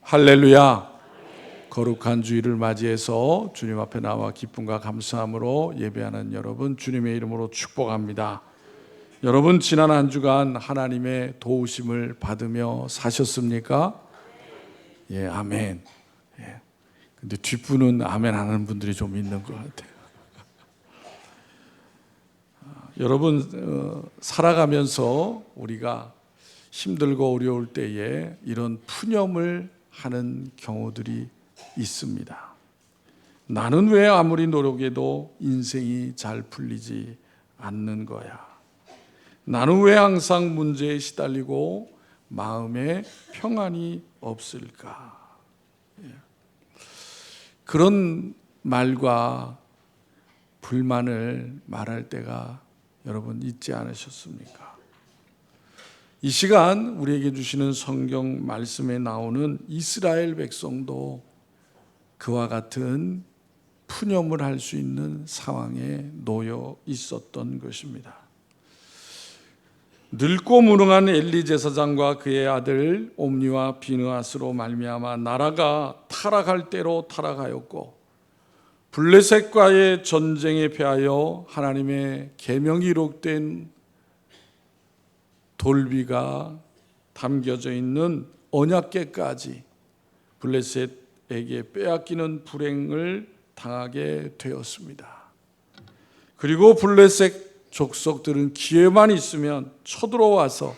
할렐루야. 거룩한 주일을 맞이해서 주님 앞에 나와 기쁨과 감사함으로 예배하는 여러분 주님의 이름으로 축복합니다. 여러분 지난 한 주간 하나님의 도우심을 받으며 사셨습니까? 예, 아멘. 예. 근데 뒷분은 아멘 하는 분들이 좀 있는 것 같아요. 여러분 살아가면서 우리가 힘들고 어려울 때에 이런 푸념을 하는 경우들이 있습니다. 나는 왜 아무리 노력해도 인생이 잘 풀리지 않는 거야? 나는 왜 항상 문제에 시달리고 마음에 평안이 없을까? 그런 말과 불만을 말할 때가 여러분 있지 않으셨습니까? 이 시간 우리에게 주시는 성경 말씀에 나오는 이스라엘 백성도 그와 같은 푸념을 할 수 있는 상황에 놓여 있었던 것입니다. 늙고 무능한 엘리 제사장과 그의 아들 옴니와 비느하스로 말미암아 나라가 타락할 대로 타락하였고 블레셋과의 전쟁에 패하여 하나님의 계명이 기록된 돌비가 담겨져 있는 언약궤까지 블레셋에게 빼앗기는 불행을 당하게 되었습니다. 그리고 블레셋 족속들은 기회만 있으면 쳐들어와서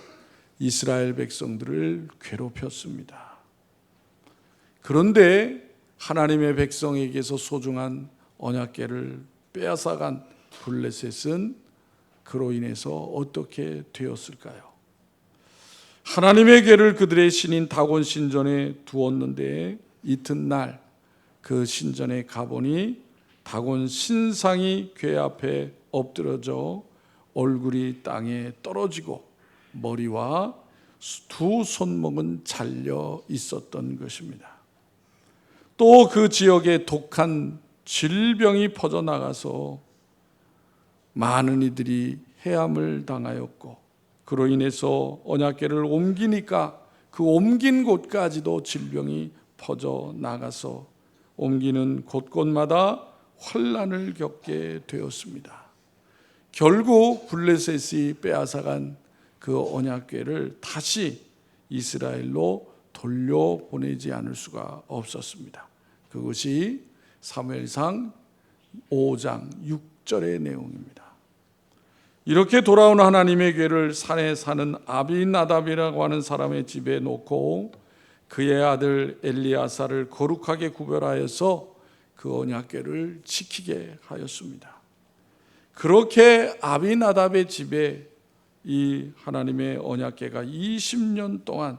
이스라엘 백성들을 괴롭혔습니다. 그런데 하나님의 백성에게서 소중한 언약궤를 빼앗아간 블레셋은 그로 인해서 어떻게 되었을까요? 하나님의 궤를 그들의 신인 다곤 신전에 두었는데 이튿날 그 신전에 가보니 다곤 신상이 궤 앞에 엎드러져 얼굴이 땅에 떨어지고 머리와 두 손목은 잘려 있었던 것입니다. 또 그 지역에 독한 질병이 퍼져나가서 많은 이들이 해함을 당하였고 그로 인해서 언약궤를 옮기니까 그 옮긴 곳까지도 질병이 퍼져나가서 옮기는 곳곳마다 환난을 겪게 되었습니다. 결국 블레셋이 빼앗아간 그 언약궤를 다시 이스라엘로 돌려보내지 않을 수가 없었습니다. 그것이 사무엘상 5장 6절의 내용입니다. 이렇게 돌아온 하나님의 궤를 산에 사는 아비나답이라고 하는 사람의 집에 놓고 그의 아들 엘리야사를 거룩하게 구별하여서 그 언약궤를 지키게 하였습니다. 그렇게 아비나답의 집에 이 하나님의 언약궤가 20년 동안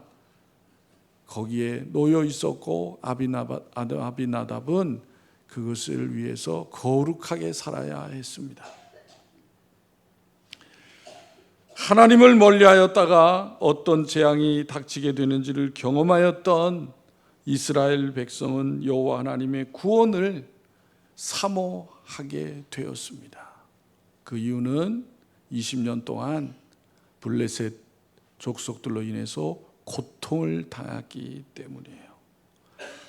거기에 놓여 있었고 아비나답은 그것을 위해서 거룩하게 살아야 했습니다. 하나님을 멀리하였다가 어떤 재앙이 닥치게 되는지를 경험하였던 이스라엘 백성은 여호와 하나님의 구원을 사모하게 되었습니다. 그 이유는 20년 동안 블레셋 족속들로 인해서 고통을 당했기 때문이에요.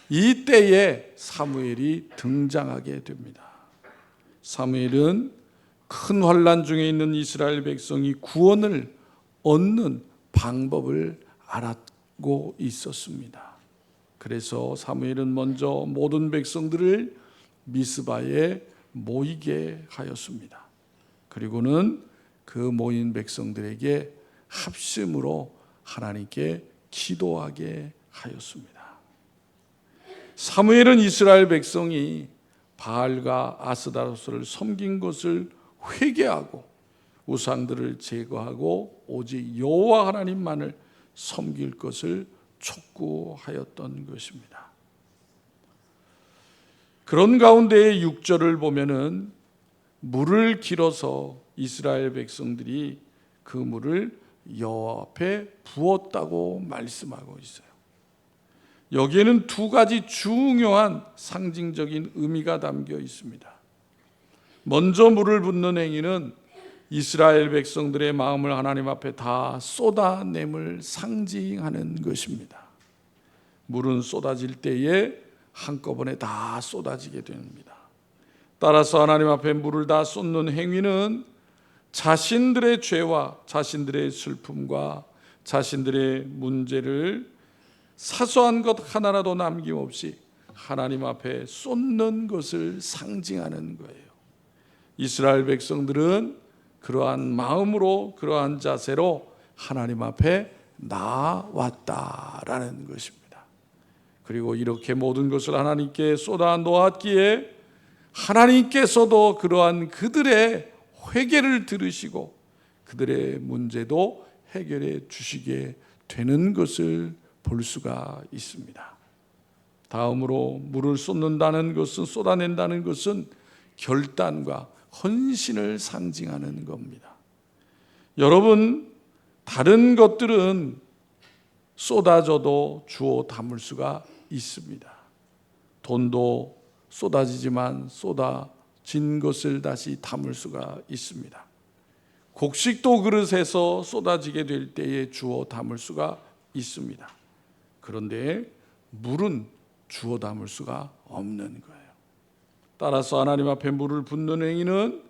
이때에 사무엘이 등장하게 됩니다. 사무엘은 큰 환난 중에 있는 이스라엘 백성이 구원을 얻는 방법을 알고 있었습니다. 그래서 사무엘은 먼저 모든 백성들을 미스바에 모이게 하였습니다. 그리고는 그 모인 백성들에게 합심으로 하나님께 기도하게 하였습니다. 사무엘은 이스라엘 백성이 바알과 아스다로스를 섬긴 것을 회개하고 우상들을 제거하고 오직 여호와 하나님만을 섬길 것을 촉구하였던 것입니다. 그런 가운데에 6절을 보면은 물을 길어서 이스라엘 백성들이 그 물을 여호와 앞에 부었다고 말씀하고 있어요. 여기에는 두 가지 중요한 상징적인 의미가 담겨 있습니다. 먼저 물을 붓는 행위는 이스라엘 백성들의 마음을 하나님 앞에 다 쏟아냄을 상징하는 것입니다. 물은 쏟아질 때에 한꺼번에 다 쏟아지게 됩니다. 따라서 하나님 앞에 물을 다 쏟는 행위는 자신들의 죄와 자신들의 슬픔과 자신들의 문제를 사소한 것 하나라도 남김없이 하나님 앞에 쏟는 것을 상징하는 거예요. 이스라엘 백성들은 그러한 마음으로, 그러한 자세로 하나님 앞에 나아왔다라는 것입니다. 그리고 이렇게 모든 것을 하나님께 쏟아 놓았기에 하나님께서도 그러한 그들의 회개를 들으시고 그들의 문제도 해결해 주시게 되는 것을 볼 수가 있습니다. 다음으로 물을 쏟는다는 것은, 쏟아낸다는 것은 결단과 헌신을 상징하는 겁니다. 여러분, 다른 것들은 쏟아져도 주워 담을 수가 있습니다. 돈도 쏟아지지만 쏟아진 것을 다시 담을 수가 있습니다. 곡식도 그릇에서 쏟아지게 될 때에 주워 담을 수가 있습니다. 그런데 물은 주워 담을 수가 없는 거예요. 따라서 하나님 앞에 물을 붓는 행위는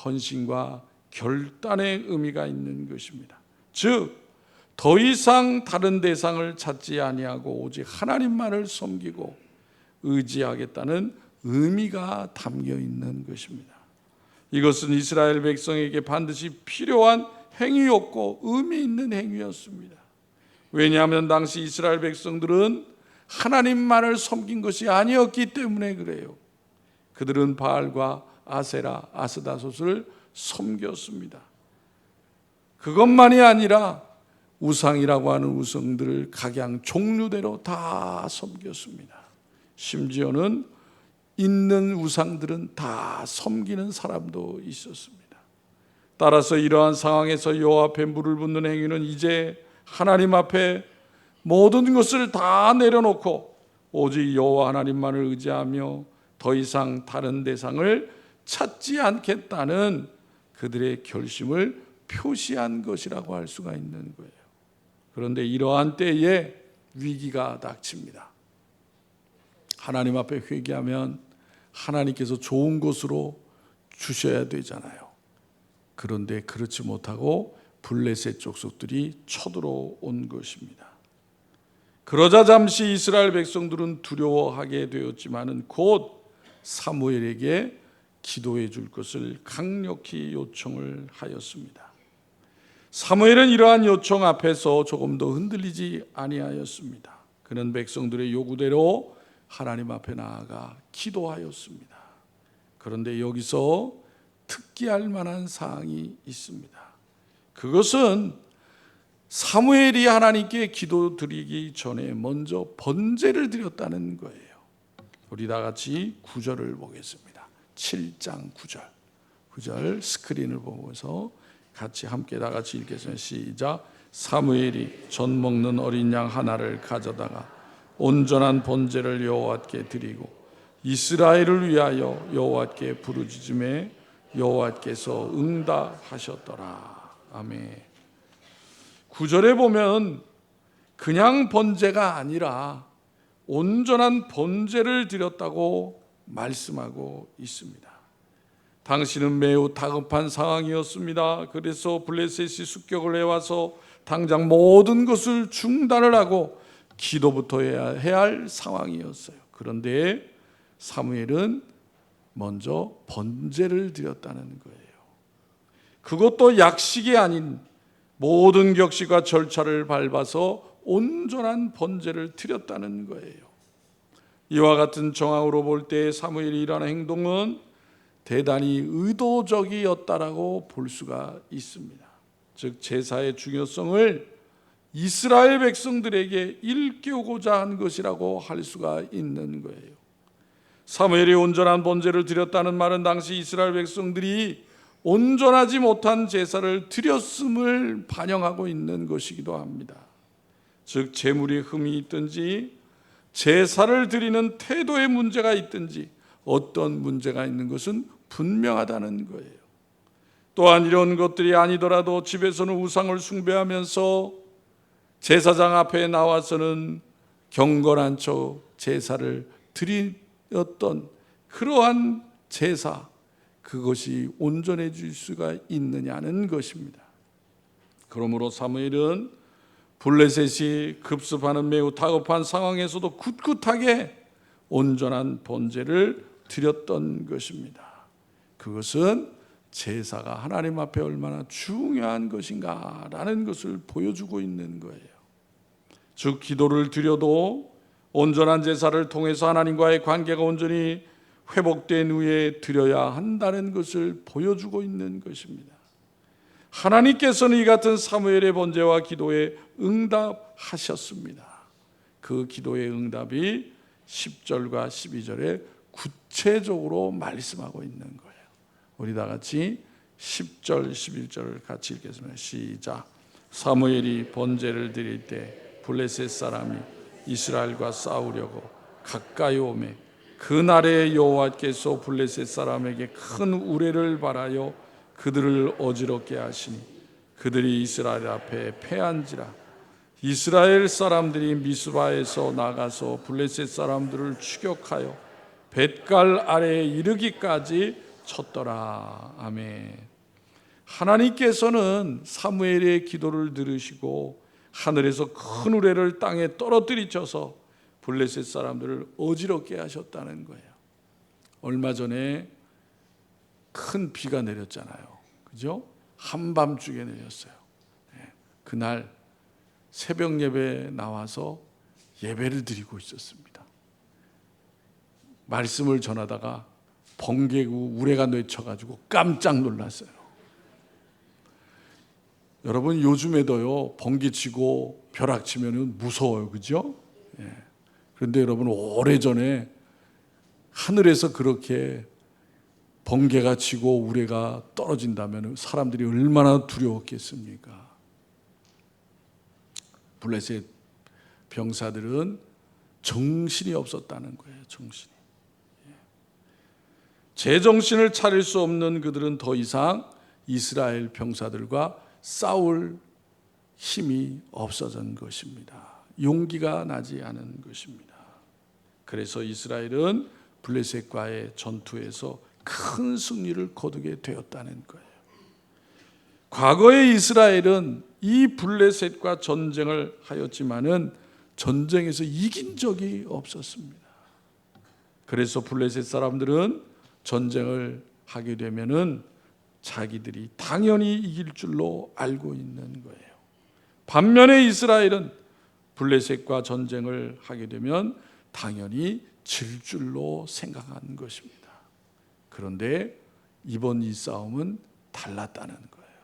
헌신과 결단의 의미가 있는 것입니다. 즉, 더 이상 다른 대상을 찾지 아니하고 오직 하나님만을 섬기고 의지하겠다는 의미가 담겨 있는 것입니다. 이것은 이스라엘 백성에게 반드시 필요한 행위였고 의미 있는 행위였습니다. 왜냐하면 당시 이스라엘 백성들은 하나님만을 섬긴 것이 아니었기 때문에 그래요. 그들은 바알과 아세라, 아스다솥을 섬겼습니다. 그것만이 아니라 우상이라고 하는 우상들을 각양 종류대로 다 섬겼습니다. 심지어는 있는 우상들은 다 섬기는 사람도 있었습니다. 따라서 이러한 상황에서 여호와 앞에 물을 붓는 행위는 이제 하나님 앞에 모든 것을 다 내려놓고 오직 여호와 하나님만을 의지하며 더 이상 다른 대상을 찾지 않겠다는 그들의 결심을 표시한 것이라고 할 수가 있는 거예요. 그런데 이러한 때에 위기가 닥칩니다. 하나님 앞에 회개하면 하나님께서 좋은 것으로 주셔야 되잖아요. 그런데 그렇지 못하고 블레셋 족속들이 쳐들어온 것입니다. 그러자 잠시 이스라엘 백성들은 두려워하게 되었지만은 곧 사무엘에게 기도해 줄 것을 강력히 요청을 하였습니다. 사무엘은 이러한 요청 앞에서 조금도 흔들리지 아니하였습니다. 그는 백성들의 요구대로 하나님 앞에 나아가 기도하였습니다. 그런데 여기서 특기할 만한 사항이 있습니다. 그것은 사무엘이 하나님께 기도드리기 전에 먼저 번제를 드렸다는 거예요. 우리 다 같이 9절을 보겠습니다. 7장 9절 스크린을 보면서 같이 함께 다 같이 읽겠습니다. 시작. 사무엘이 전 먹는 어린 양 하나를 가져다가 온전한 번제를 여호와께 드리고 이스라엘을 위하여 여호와께 부르짖음에 여호와께서 응답하셨더라. 아멘. 9절에 보면 그냥 번제가 아니라 온전한 번제를 드렸다고 말씀하고 있습니다. 당시는 매우 다급한 상황이었습니다. 그래서 블레셋이 습격을 해와서 당장 모든 것을 중단을 하고 기도부터 해야 할 상황이었어요. 그런데 사무엘은 먼저 번제를 드렸다는 거예요. 그것도 약식이 아닌 모든 격식과 절차를 밟아서 온전한 번제를 드렸다는 거예요. 이와 같은 정황으로 볼 때 사무엘이 일하는 행동은 대단히 의도적이었다라고 볼 수가 있습니다. 즉 제사의 중요성을 이스라엘 백성들에게 일깨우고자 한 것이라고 할 수가 있는 거예요. 사무엘이 온전한 번제를 드렸다는 말은 당시 이스라엘 백성들이 온전하지 못한 제사를 드렸음을 반영하고 있는 것이기도 합니다. 즉 제물에 흠이 있든지 제사를 드리는 태도에 문제가 있든지 어떤 문제가 있는 것은 분명하다는 거예요. 또한 이런 것들이 아니더라도 집에서는 우상을 숭배하면서 제사장 앞에 나와서는 경건한 척 제사를 드렸던 그러한 제사, 그것이 온전해질 수가 있느냐는 것입니다. 그러므로 사무엘은 블레셋이 급습하는 매우 다급한 상황에서도 굳굳하게 온전한 번제를 드렸던 것입니다. 그것은 제사가 하나님 앞에 얼마나 중요한 것인가라는 것을 보여주고 있는 거예요. 즉 기도를 드려도 온전한 제사를 통해서 하나님과의 관계가 온전히 회복된 후에 드려야 한다는 것을 보여주고 있는 것입니다. 하나님께서는 이 같은 사무엘의 번제와 기도에 응답하셨습니다. 그 기도의 응답이 10절과 12절에 구체적으로 말씀하고 있는 거예요. 우리 다 같이 10절, 11절을 같이 읽겠습니다. 시작. 사무엘이 번제를 드릴 때 블레셋 사람이 이스라엘과 싸우려고 가까이 오매 그날에 여호와께서 블레셋 사람에게 큰 우레를 발하여 그들을 어지럽게 하시니 그들이 이스라엘 앞에 패한지라. 이스라엘 사람들이 미스바에서 나가서 블레셋 사람들을 추격하여 벳갈 아래에 이르기까지 쳤더라. 아멘. 하나님께서는 사무엘의 기도를 들으시고 하늘에서 큰 우레를 땅에 떨어뜨리셔서 블레셋 사람들을 어지럽게 하셨다는 거예요. 얼마 전에 큰 비가 내렸잖아요. 그죠? 한밤중에 내렸어요. 그날 새벽 예배에 나와서 예배를 드리고 있었습니다. 말씀을 전하다가 번개고 우레가 내쳐가지고 깜짝 놀랐어요. 여러분 요즘에도요 번개치고 벼락치면 무서워요. 그죠? 그런데 여러분 오래전에 하늘에서 그렇게 번개가 치고 우레가 떨어진다면 사람들이 얼마나 두려웠겠습니까? 블레셋 병사들은 정신이 없었다는 거예요. 정신이. 제정신을 차릴 수 없는 그들은 더 이상 이스라엘 병사들과 싸울 힘이 없어진 것입니다. 용기가 나지 않은 것입니다. 그래서 이스라엘은 블레셋과의 전투에서 큰 승리를 거두게 되었다는 거예요. 과거의 이스라엘은 이 블레셋과 전쟁을 하였지만은 전쟁에서 이긴 적이 없었습니다. 그래서 블레셋 사람들은 전쟁을 하게 되면은 자기들이 당연히 이길 줄로 알고 있는 거예요. 반면에 이스라엘은 블레셋과 전쟁을 하게 되면 당연히 질 줄로 생각한 것입니다. 그런데 이번 이 싸움은 달랐다는 거예요.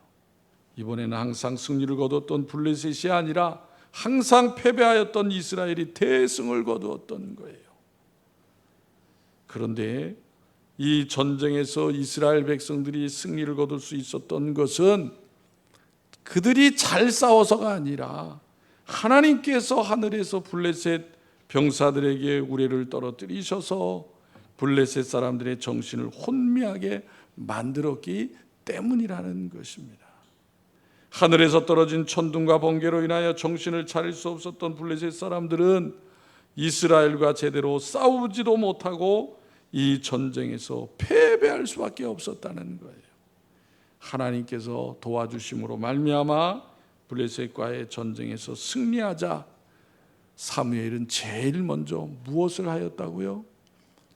이번에는 항상 승리를 거두었던 블레셋이 아니라 항상 패배하였던 이스라엘이 대승을 거두었던 거예요. 그런데 이 전쟁에서 이스라엘 백성들이 승리를 거둘 수 있었던 것은 그들이 잘 싸워서가 아니라 하나님께서 하늘에서 블레셋 병사들에게 우레를 떨어뜨리셔서 블레셋 사람들의 정신을 혼미하게 만들었기 때문이라는 것입니다. 하늘에서 떨어진 천둥과 번개로 인하여 정신을 차릴 수 없었던 블레셋 사람들은 이스라엘과 제대로 싸우지도 못하고 이 전쟁에서 패배할 수밖에 없었다는 거예요. 하나님께서 도와주심으로 말미암아 블레셋과의 전쟁에서 승리하자 사무엘은 제일 먼저 무엇을 하였다고요?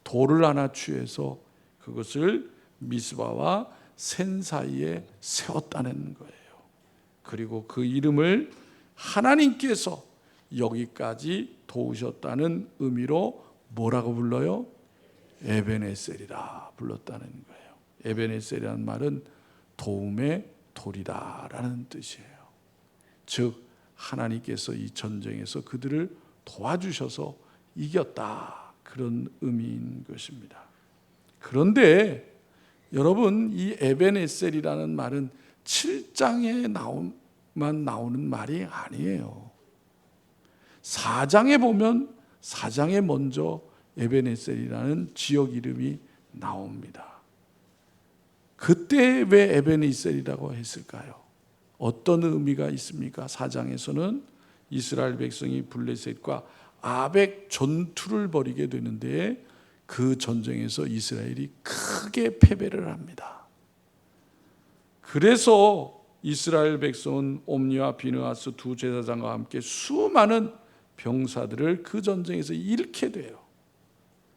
돌을 하나 취해서 그것을 미스바와 센 사이에 세웠다는 거예요. 그리고 그 이름을 하나님께서 여기까지 도우셨다는 의미로 뭐라고 불러요? 에베네셀이라 불렀다는 거예요. 에베네셀이라는 말은 도움의 돌이다라는 뜻이에요. 즉 하나님께서 이 전쟁에서 그들을 도와주셔서 이겼다, 그런 의미인 것입니다. 그런데 여러분, 이 에베네셀이라는 말은 7장에 나오는 말이 아니에요. 4장에 보면 4장에 먼저 에베네셀이라는 지역 이름이 나옵니다. 그때 왜 에베네셀이라고 했을까요? 어떤 의미가 있습니까? 4장에서는 이스라엘 백성이 블레셋과 아벡 전투를 벌이게 되는데 그 전쟁에서 이스라엘이 크게 패배를 합니다. 그래서 이스라엘 백성은 옴니와 비느하스 두 제사장과 함께 수많은 병사들을 그 전쟁에서 잃게 돼요.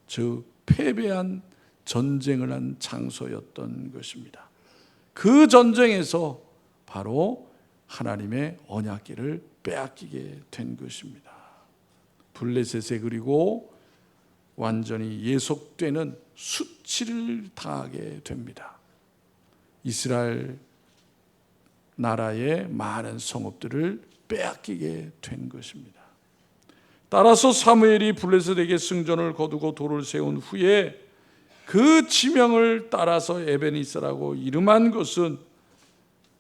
즉 패배한 전쟁을 한 장소였던 것입니다. 그 전쟁에서 바로 하나님의 언약궤를 빼앗기게 된 것입니다. 블레셋에 그리고 완전히 예속되는 수치를 당하게 됩니다. 이스라엘 나라의 많은 성읍들을 빼앗기게 된 것입니다. 따라서 사무엘이 블레셋에게 승전을 거두고 돌을 세운 후에 그 지명을 따라서 에베니스라고 이름한 것은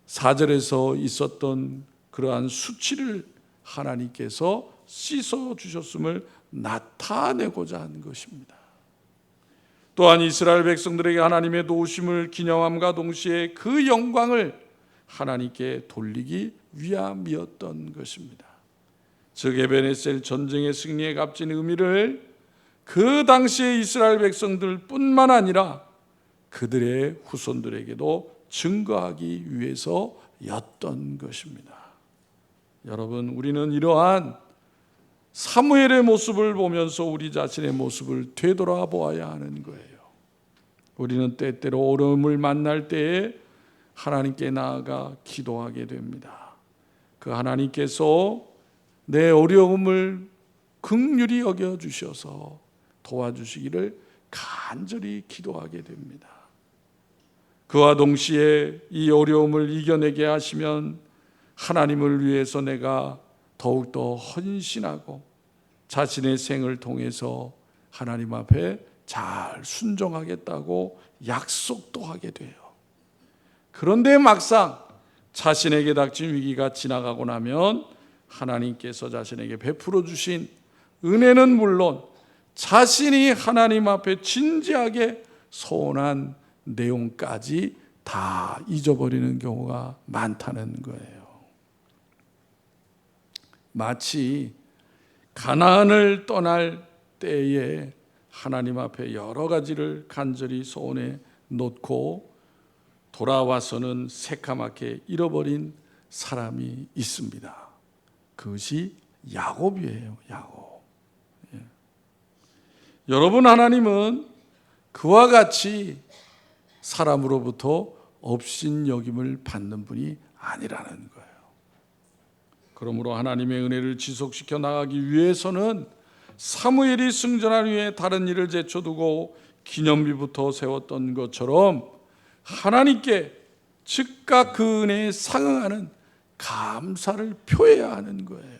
4절에서 있었던 그러한 수치를 하나님께서 씻어주셨음을 나타내고자 한 것입니다. 또한 이스라엘 백성들에게 하나님의 도우심을 기념함과 동시에 그 영광을 하나님께 돌리기 위함이었던 것입니다. 즉 에베네셀 전쟁의 승리에 값진 의미를 그 당시의 이스라엘 백성들뿐만 아니라 그들의 후손들에게도 증거하기 위해서였던 것입니다. 여러분, 우리는 이러한 사무엘의 모습을 보면서 우리 자신의 모습을 되돌아보아야 하는 거예요. 우리는 때때로 어려움을 만날 때에 하나님께 나아가 기도하게 됩니다. 그 하나님께서 내 어려움을 긍휼히 여겨주셔서 도와주시기를 간절히 기도하게 됩니다. 그와 동시에 이 어려움을 이겨내게 하시면 하나님을 위해서 내가 더욱더 헌신하고 자신의 생을 통해서 하나님 앞에 잘 순종하겠다고 약속도 하게 돼요. 그런데 막상 자신에게 닥친 위기가 지나가고 나면 하나님께서 자신에게 베풀어 주신 은혜는 물론 자신이 하나님 앞에 진지하게 소원한 내용까지 다 잊어버리는 경우가 많다는 거예요. 마치 가나안을 떠날 때에 하나님 앞에 여러 가지를 간절히 소원해 놓고 돌아와서는 새까맣게 잃어버린 사람이 있습니다. 그것이 야곱이에요. 야곱. 예. 여러분, 하나님은 그와 같이 사람으로부터 업신여김을 받는 분이 아니라는 거예요. 그러므로 하나님의 은혜를 지속시켜 나가기 위해서는 사무엘이 승전한 후에 다른 일을 제쳐두고 기념비부터 세웠던 것처럼 하나님께 즉각 그 은혜에 상응하는 감사를 표해야 하는 거예요.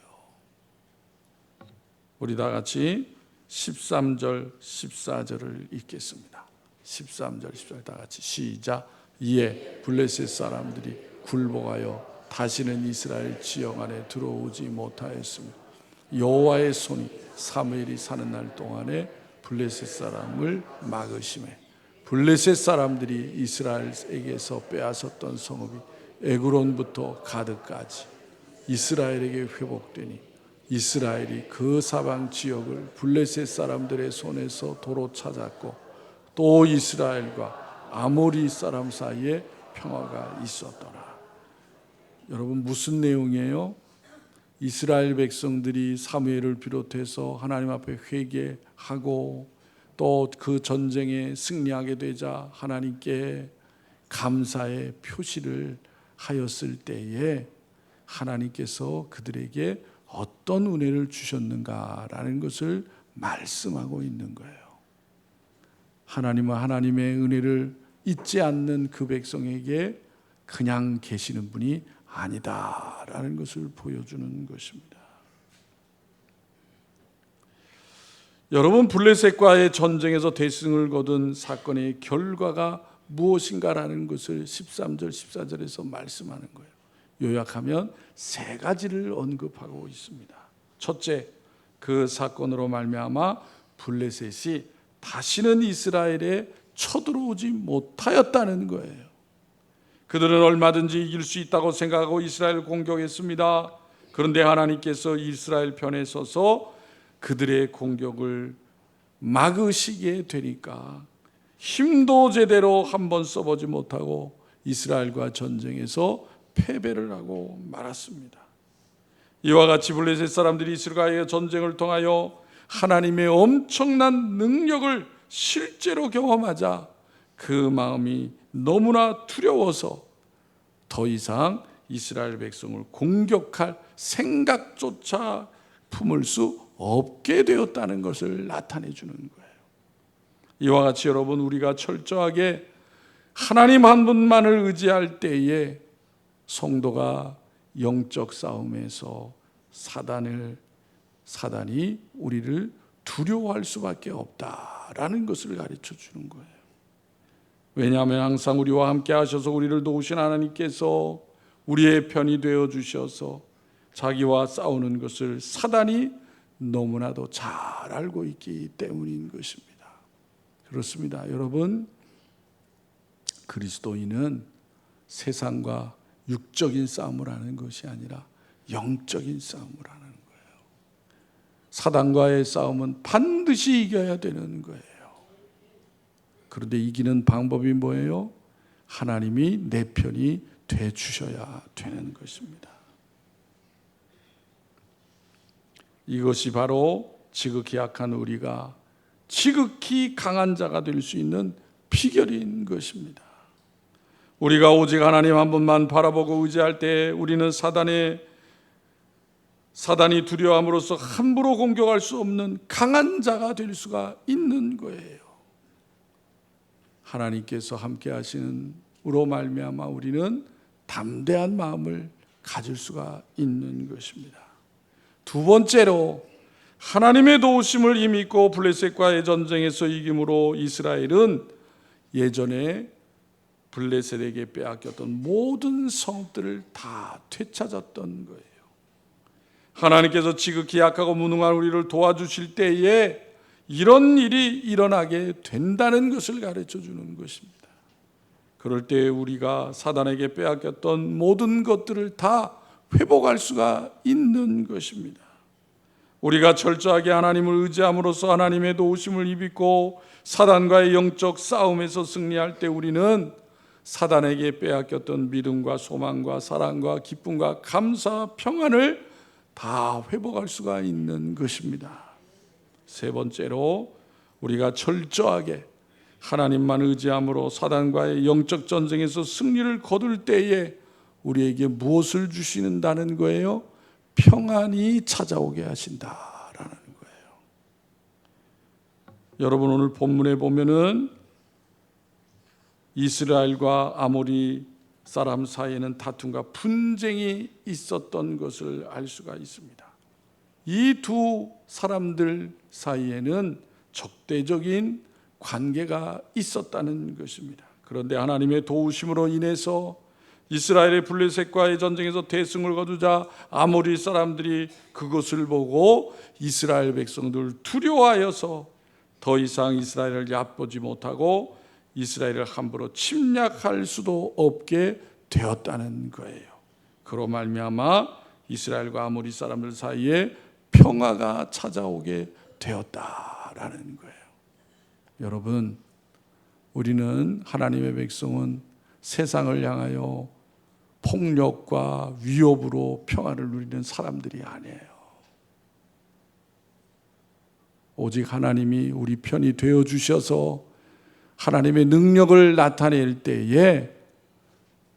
우리 다 같이 13절 14절을 읽겠습니다. 13절 14절 다 같이 시작. 이에 블레셋 사람들이 굴복하여 다시는 이스라엘 지역 안에 들어오지 못하였으며 여호와의 손이 사무엘이 사는 날 동안에 블레셋 사람을 막으시매 블레셋 사람들이 이스라엘에게서 빼앗았던 성읍이 에그론부터 가드까지 이스라엘에게 회복되니 이스라엘이 그 사방 지역을 블레셋 사람들의 손에서 도로 찾았고 또 이스라엘과 아모리 사람 사이에 평화가 있었더라. 여러분, 무슨 내용이에요? 이스라엘 백성들이 사무엘을 비롯해서 하나님 앞에 회개하고 또 그 전쟁에 승리하게 되자 하나님께 감사의 표시를 하였을 때에 하나님께서 그들에게 어떤 은혜를 주셨는가라는 것을 말씀하고 있는 거예요. 하나님은 하나님의 은혜를 잊지 않는 그 백성에게 그냥 계시는 분이 아니다라는 것을 보여주는 것입니다. 여러분, 블레셋과의 전쟁에서 대승을 거둔 사건의 결과가 무엇인가라는 것을 13절 14절에서 말씀하는 거예요. 요약하면 세 가지를 언급하고 있습니다. 첫째, 그 사건으로 말미암아 블레셋이 다시는 이스라엘에 쳐들어오지 못하였다는 거예요. 그들은 얼마든지 이길 수 있다고 생각하고 이스라엘을 공격했습니다. 그런데 하나님께서 이스라엘 편에 서서 그들의 공격을 막으시게 되니까 힘도 제대로 한번 써보지 못하고 이스라엘과 전쟁에서 패배를 하고 말았습니다. 이와 같이 블레셋 사람들이 이스라엘과의 전쟁을 통하여 하나님의 엄청난 능력을 실제로 경험하자 그 마음이 너무나 두려워서 더 이상 이스라엘 백성을 공격할 생각조차 품을 수 없게 되었다는 것을 나타내 주는 거예요. 이와 같이 여러분, 우리가 철저하게 하나님 한 분만을 의지할 때에 성도가 영적 싸움에서 사단이 우리를 두려워할 수밖에 없다라는 것을 가르쳐 주는 거예요. 왜냐하면 항상 우리와 함께 하셔서 우리를 도우신 하나님께서 우리의 편이 되어 주셔서 자기와 싸우는 것을 사단이 너무나도 잘 알고 있기 때문인 것입니다. 그렇습니다. 여러분, 그리스도인은 세상과 육적인 싸움을 하는 것이 아니라 영적인 싸움을 하는 거예요. 사단과의 싸움은 반드시 이겨야 되는 거예요. 그런데 이기는 방법이 뭐예요? 하나님이 내 편이 돼 주셔야 되는 것입니다. 이것이 바로 지극히 약한 우리가 지극히 강한 자가 될 수 있는 비결인 것입니다. 우리가 오직 하나님 한 분만 바라보고 의지할 때 우리는 사단이 두려움으로써 함부로 공격할 수 없는 강한 자가 될 수가 있는 거예요. 하나님께서 함께 하시는으로 말미암아 우리는 담대한 마음을 가질 수가 있는 것입니다. 두 번째로, 하나님의 도우심을 힘입고 있고 블레셋과의 전쟁에서 이김으로 이스라엘은 예전에 블레셋에게 빼앗겼던 모든 성읍들을 다 되찾았던 거예요. 하나님께서 지극히 약하고 무능한 우리를 도와주실 때에 이런 일이 일어나게 된다는 것을 가르쳐 주는 것입니다. 그럴 때 우리가 사단에게 빼앗겼던 모든 것들을 다 회복할 수가 있는 것입니다. 우리가 철저하게 하나님을 의지함으로써 하나님의 도우심을 입고 사단과의 영적 싸움에서 승리할 때 우리는 사단에게 빼앗겼던 믿음과 소망과 사랑과 기쁨과 감사, 평안을 다 회복할 수가 있는 것입니다. 세 번째로, 우리가 철저하게 하나님만 의지함으로 사단과의 영적 전쟁에서 승리를 거둘 때에 우리에게 무엇을 주시는다는 거예요? 평안이 찾아오게 하신다라는 거예요. 여러분, 오늘 본문에 보면은 이스라엘과 아모리 사람 사이에는 다툼과 분쟁이 있었던 것을 알 수가 있습니다. 이 두 사람들 사이에는 적대적인 관계가 있었다는 것입니다. 그런데 하나님의 도우심으로 인해서 이스라엘의 블레셋과의 전쟁에서 대승을 거두자 아모리 사람들이 그것을 보고 이스라엘 백성들 두려워하여서 더 이상 이스라엘을 얕보지 못하고 이스라엘을 함부로 침략할 수도 없게 되었다는 거예요. 그로 말미암아 이스라엘과 아모리 사람들 사이에 평화가 찾아오게 되었다라는 거예요. 여러분, 우리는, 하나님의 백성은 세상을 향하여 폭력과 위협으로 평화를 누리는 사람들이 아니에요. 오직 하나님이 우리 편이 되어 주셔서 하나님의 능력을 나타낼 때에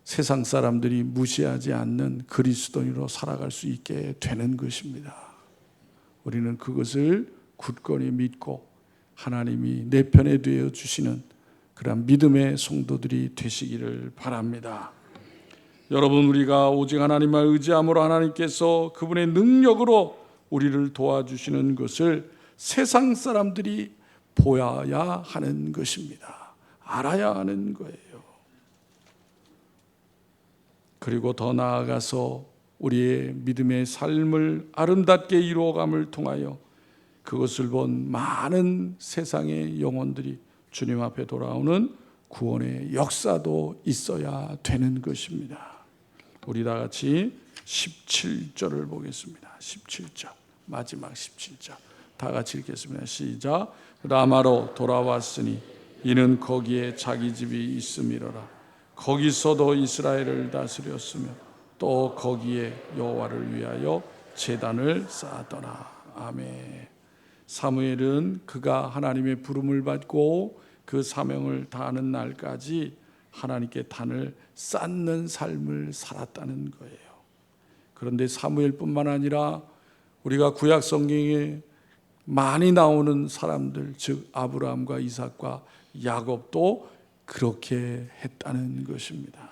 세상 사람들이 무시하지 않는 그리스도인으로 살아갈 수 있게 되는 것입니다. 우리는 그것을 굳건히 믿고 하나님이 내 편에 되어 주시는 그런 믿음의 성도들이 되시기를 바랍니다. 여러분, 우리가 오직 하나님만 의지함으로 하나님께서 그분의 능력으로 우리를 도와주시는 것을 세상 사람들이 보아야 하는 것입니다. 알아야 하는 거예요. 그리고 더 나아가서 우리의 믿음의 삶을 아름답게 이루어감을 통하여 그것을 본 많은 세상의 영혼들이 주님 앞에 돌아오는 구원의 역사도 있어야 되는 것입니다. 우리 다 같이 17절을 보겠습니다. 17절, 마지막 17절. 다 같이 읽겠습니다. 시작. 라마로 돌아왔으니 이는 거기에 자기 집이 있음이로라. 거기서도 이스라엘을 다스렸으며 또 거기에 여호와를 위하여 제단을 쌓았더라. 아멘. 사무엘은 그가 하나님의 부름을 받고 그 사명을 다하는 날까지 하나님께 단을 쌓는 삶을 살았다는 거예요. 그런데 사무엘뿐만 아니라 우리가 구약 성경에 많이 나오는 사람들, 즉 아브라함과 이삭과 야곱도 그렇게 했다는 것입니다.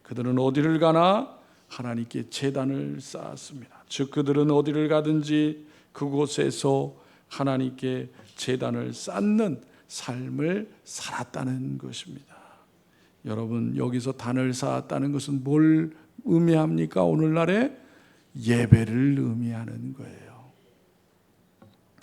그들은 어디를 가나 하나님께 제단을 쌓았습니다. 즉 그들은 어디를 가든지 그곳에서 하나님께 제단을 쌓는 삶을 살았다는 것입니다. 여러분, 여기서 단을 쌓았다는 것은 뭘 의미합니까? 오늘날에 예배를 의미하는 거예요.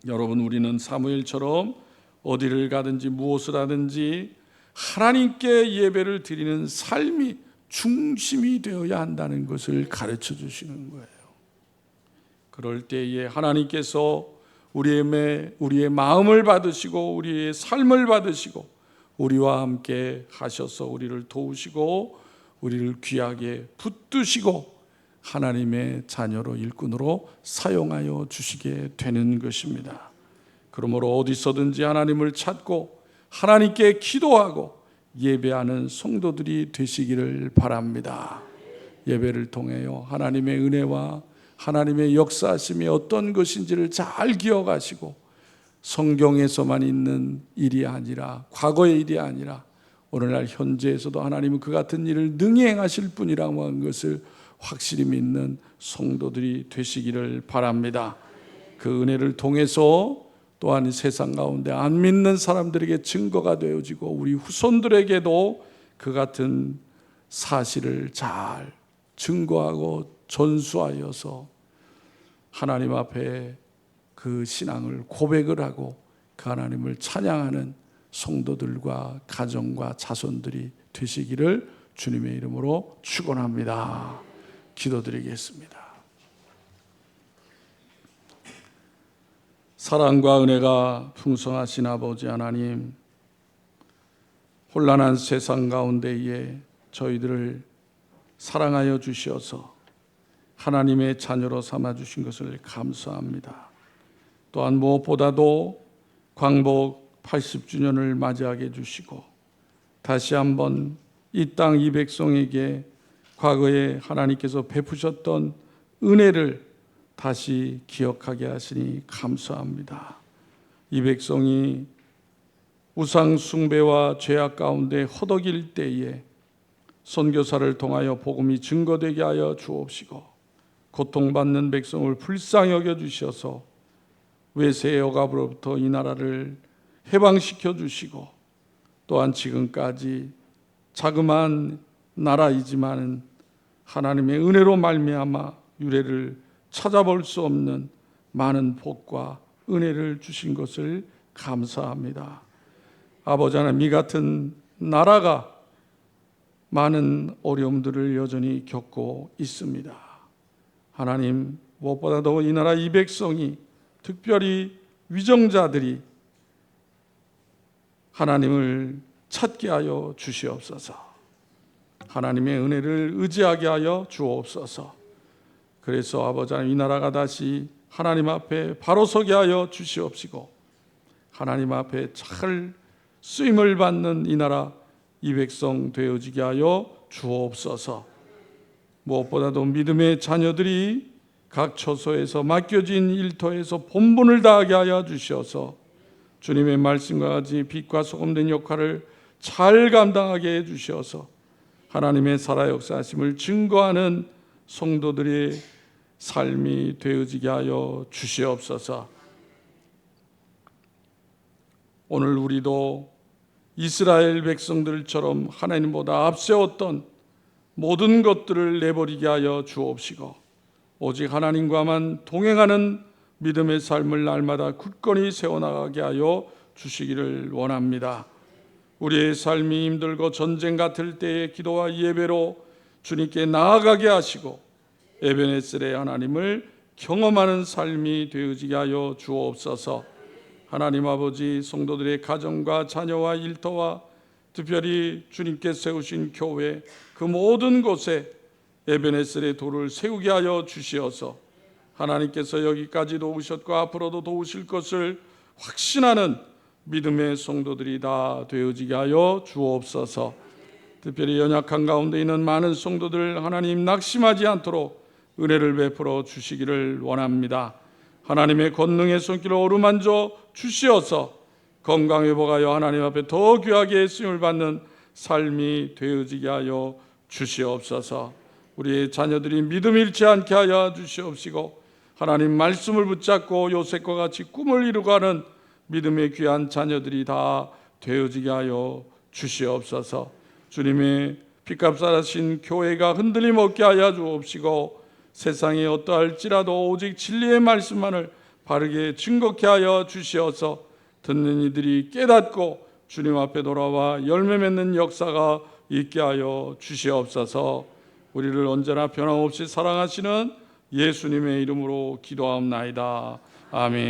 여러분, 우리는 사무엘처럼 어디를 가든지 무엇을 하든지 하나님께 예배를 드리는 삶이 중심이 되어야 한다는 것을 가르쳐 주시는 거예요. 그럴 때에 하나님께서 우리의 마음을 받으시고 우리의 삶을 받으시고 우리와 함께 하셔서 우리를 도우시고 우리를 귀하게 붙드시고 하나님의 자녀로 일꾼으로 사용하여 주시게 되는 것입니다. 그러므로 어디서든지 하나님을 찾고 하나님께 기도하고 예배하는 성도들이 되시기를 바랍니다. 예배를 통하여 하나님의 은혜와 하나님의 역사하심이 어떤 것인지를 잘 기억하시고 성경에서만 있는 일이 아니라 과거의 일이 아니라 오늘날 현재에서도 하나님은 그 같은 일을 능히 행하실 분이라고 하는 것을 확실히 믿는 성도들이 되시기를 바랍니다. 그 은혜를 통해서 또한 세상 가운데 안 믿는 사람들에게 증거가 되어지고 우리 후손들에게도 그 같은 사실을 잘 증거하고 전수하여서 하나님 앞에 그 신앙을 고백을 하고 그 하나님을 찬양하는 성도들과 가정과 자손들이 되시기를 주님의 이름으로 축원합니다. 기도드리겠습니다. 사랑과 은혜가 풍성하신 아버지 하나님, 혼란한 세상 가운데에 저희들을 사랑하여 주셔서 하나님의 자녀로 삼아 주신 것을 감사합니다. 또한 무엇보다도 광복 80주년을 맞이하게 해주시고 다시 한번 이 땅 이 백성에게 과거에 하나님께서 베푸셨던 은혜를 다시 기억하게 하시니 감사합니다. 이 백성이 우상 숭배와 죄악 가운데 허덕일 때에 선교사를 통하여 복음이 증거되게 하여 주옵시고 고통받는 백성을 불쌍히 여겨주셔서 외세의 억압으로부터 이 나라를 해방시켜 주시고 또한 지금까지 자그마한 나라이지만 하나님의 은혜로 말미암아 유래를 찾아볼 수 없는 많은 복과 은혜를 주신 것을 감사합니다. 아버지 하나님, 이 같은 나라가 많은 어려움들을 여전히 겪고 있습니다. 하나님, 무엇보다도 이 나라 이 백성이 특별히 위정자들이 하나님을 찾게 하여 주시옵소서. 하나님의 은혜를 의지하게 하여 주옵소서. 그래서 아버지 하나님, 이 나라가 다시 하나님 앞에 바로 서게 하여 주시옵시고 하나님 앞에 잘 쓰임을 받는 이 나라 이 백성 되어지게 하여 주옵소서. 무엇보다도 믿음의 자녀들이 각 처소에서 맡겨진 일터에서 본분을 다하게 하여 주셔서 주님의 말씀과 같이 빛과 소금 된 역할을 잘 감당하게 해 주셔서 하나님의 살아 역사하심을 증거하는 성도들의 삶이 되어지게 하여 주시옵소서. 오늘 우리도 이스라엘 백성들처럼 하나님보다 앞세웠던 모든 것들을 내버리게 하여 주옵시고 오직 하나님과만 동행하는 믿음의 삶을 날마다 굳건히 세워나가게 하여 주시기를 원합니다. 우리의 삶이 힘들고 전쟁 같을 때의 기도와 예배로 주님께 나아가게 하시고 에베네셀의 하나님을 경험하는 삶이 되어지게 하여 주옵소서. 하나님 아버지, 성도들의 가정과 자녀와 일터와 특별히 주님께 세우신 교회 그 모든 곳에 에베네셀의 돌을 세우게 하여 주시어서 하나님께서 여기까지 도우셨고 앞으로도 도우실 것을 확신하는 믿음의 성도들이 다 되어지게 하여 주옵소서. 특별히 연약한 가운데 있는 많은 성도들 하나님 낙심하지 않도록 은혜를 베풀어 주시기를 원합니다. 하나님의 권능의 손길을 어루만져 주시어서 건강회복하여 하나님 앞에 더 귀하게 쓰임을 받는 삶이 되어지게 하여 주시옵소서. 우리의 자녀들이 믿음 잃지 않게 하여 주시옵시고 하나님 말씀을 붙잡고 요셉과 같이 꿈을 이루가는 믿음의 귀한 자녀들이 다 되어지게 하여 주시옵소서. 주님의 피값사하신 교회가 흔들림 없게 하여 주옵시고 세상에 어떠할지라도 오직 진리의 말씀만을 바르게 증거케 하여 주시어서 듣는 이들이 깨닫고 주님 앞에 돌아와 열매 맺는 역사가 있게 하여 주시옵소서. 우리를 언제나 변함없이 사랑하시는 예수님의 이름으로 기도하옵나이다. 아멘.